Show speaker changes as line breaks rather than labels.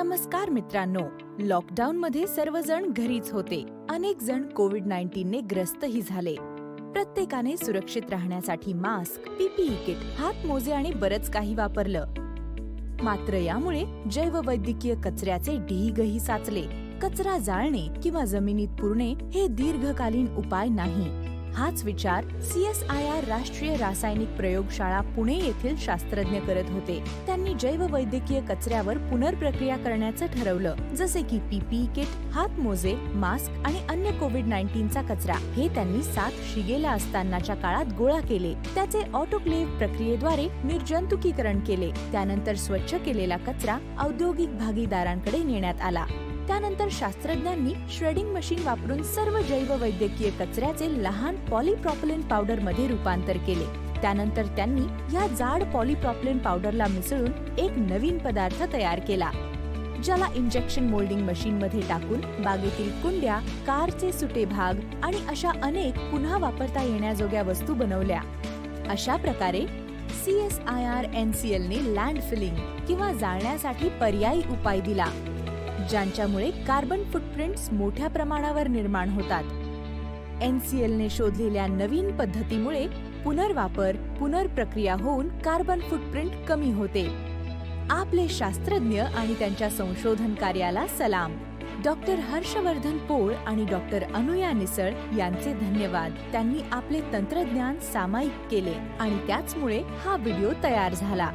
नमस्कार मित्रांनो, लॉकडाऊन मध्ये सर्वजण घरीच होते. अनेक जण कोविड-19 ने ग्रस्तही झाले. प्रत्येकाने सुरक्षित राहण्यासाठी मास्क, पीपीई किट, हातमोजे आणि बरंच काही वापरलं. मात्र यामुळे जैववैद्यकीय कचऱ्याचे ढीगही साचले. कचरा जाळणे किंवा जमिनीत पुरणे हे दीर्घकालीन उपाय नाही. हाच विचार CSIR राष्ट्रीय रासायनिक प्रयोगशाळा पुणे येथील शास्त्रज्ञ करत होते. त्यांनी जैववैद्यकीय कचऱ्यावर पुनर्प्रक्रिया करण्याचं ठरवलं, जसे की पीपीई किट, हातमोजे, मास्क आणि अन्य कोविड-19चा कचरा. हे त्यांनी 7 शिगेला असतानाच्या काळात गोळा केले. त्याचे ऑटोक्लेव्ह प्रक्रियेद्वारे निर्जंतुकीकरण केले. त्यानंतर स्वच्छ केलेला कचरा औद्योगिक भागीदारांकडे नेण्यात आला. त्यानंतर शास्त्रज्ञांनी श्रेडिंग मशीन वापरून सर्व जैववैद्यकीय कचऱ्याचे लहान पॉलीप्रॉपिलीन पावडर मध्ये रूपांतर केले. त्यानंतर त्यांनी या जाड पॉलीप्रॉपिलीन पावडरला मिसळून एक नवीन पदार्थ तयार केला, ज्याला इंजेक्शन मोल्डिंग मशीन मध्ये टाकून बागेतील कुंड्या, कारचे सुटे भाग आणि अशा अनेक पुन्हा वापरता येण्याजोग्या वस्तू बनवल्या. अशा प्रकारे CSIR NCL ने लँडफिलिंग किंवा जाळण्यासाठी पर्यायी उपाय दिला, ज्यांच्यामुळे कार्बन फुटप्रिंट्स मोठ्या प्रमाणावर निर्माण होतात. NCL ने शोधलेल्या नवीन पद्धतीमुळे पुनर्वापर, पुनर्प्रक्रिया होऊन कार्बन फुटप्रिंट कमी होते. आपले शास्त्रज्ञ आणि त्यांच्या संशोधन कार्याला सलाम. डॉक्टर हर्षवर्धन पोळ आणि डॉक्टर अनुया निसळ यांचे धन्यवाद. त्यांनी आपले तंत्रज्ञान सामायिक केले आणि त्याचमुळे हा व्हिडिओ तयार झाला.